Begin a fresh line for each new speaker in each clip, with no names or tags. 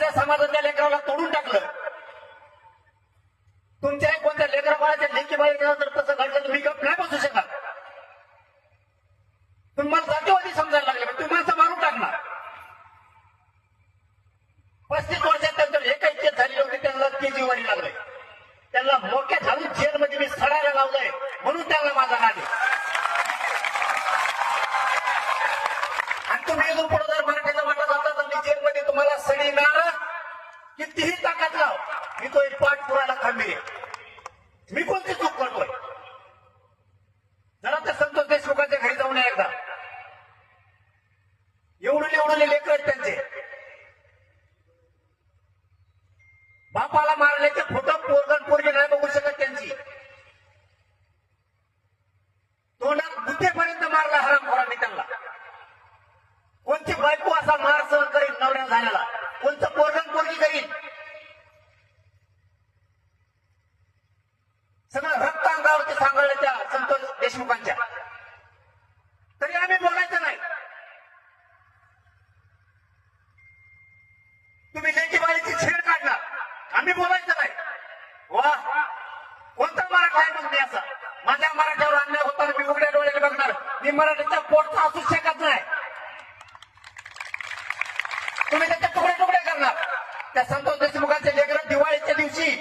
माझ्या समाजातल्या लेकराला तोडून टाकलं. तुमच्या कोणत्या लेकरा बाळाच्या लेकी बाळाच्या जर तसं घडलं तुम्ही गप नाही बसू शकत. तुम्हाला जातीवादी समजायला लागले, तुम्ही माणसं मारून टाकणार. 35 वर्षात त्यांचं एका इच्छेत झाली होती, त्यांना ती जीवारी लागलंय. त्यांना मोक्या घालून जेलमध्ये मी सडायला लावलंय, म्हणून त्यांना माझा राग आहे. आणि तुम्ही इथून पुढे जर मराठीचा वाटा जाता तर मी जेलमध्ये तुम्हाला सडीणार. कितीही ताकद लाव, मी तो एक पाठ पुरायला खंबीर आहे. मी कोणती चूक करतोय? जरा त्या संतोष देशमुखांच्या घरी जाऊन एकदा. एवढे लेकर आहेत त्यांचे. बापाला मारण्याचे फोटो पोरगण पोरगी नाही बघू शकत त्यांची. तोंडात गुत्तेपर्यंत मारला हरामखोरांनी त्यांना. कोणती बायको असा मार सहन करीन नवऱ्या झालेला? कोणतं पोरगण पोरगी करीन? सगळं रक्त अंगावरती सांगळलं त्या संतोष देशमुखांच्या. तरी आम्ही बोलायचं नाही. तुम्ही लेकी बाळीची छेड काढणार, आम्ही बोलायचं नाही. वा, कोणता मराठा आहे मग मी असा? माझ्या मराठ्यावर अन्याय होताना मी उघड्या डोळ्याने बघणार. मी मराठीच्या पोटचा असू शकत नाही. तुम्ही त्याचे तुकडे तुकडे करणार. त्या संतोष देशमुखांचे लेकरं दिवाळीच्या दिवशी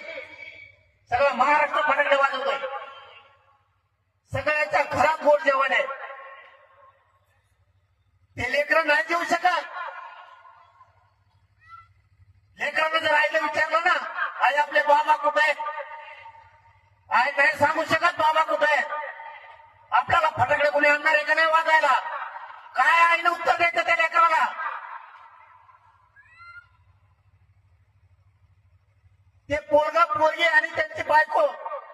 सगळा महाराष्ट्र फटाकडे वाजवतोय. सगळ्याच्या घरात गोड जेवण आहे. ते लेकरं नाही जेवू शकत. लेकरांना जर आईला विचारलं ना, आई आपले बाबा कुठे आहेत, आई नाही सांगू शकत बाबा कुठे आहेत. आपल्याला फटाकडे कोणी आणणार आहे का नाही वाजायला? काय आईनं उत्तर द्यायचं त्या लेकराला? ते पोरगा पोरगी आणि त्यांची बायको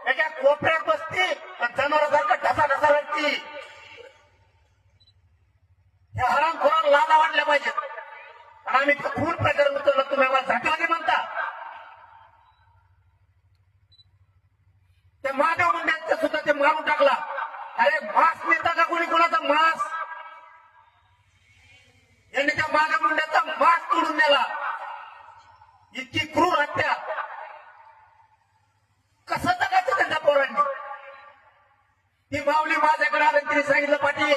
एका कोपऱ्यात बसती आणि जनावरांसारखं ढसा ढसा रडती. हे हरामखोराला लाज वाटल्या पाहिजेत. आणि आम्ही खून प्रकरण उचललं, तुम्ही आम्हाला झाटाने म्हणता. ते महादेव मुंड्यांचं सुद्धा ते मारून टाकला. अरे मांस नेता का कोणी कोणाचा मांस? यांनी त्या महादेव मुंड्याचा मांस तोडून नेला. इतकी क्रूर हत्या कसं जगायचं त्यांच्या पोरांनी? ती माऊली माझ्याकडे आली, तिने सांगितलं पाटील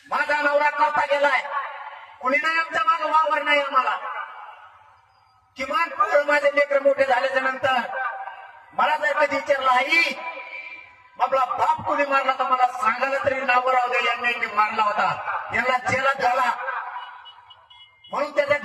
माझा नवरा करता गेलाय, कुणी नाही आमच्या मागं वावर नाही आम्हाला. किमान माझे लेकर मोठे झाल्याच्या नंतर मला जर कधी विचारलं आई आपला बाप कोणी मारला तर मला सांगायला तरी नाव राहू दे, यांनी मारला होता, यांना जेलात झाला म्हणून त्याचा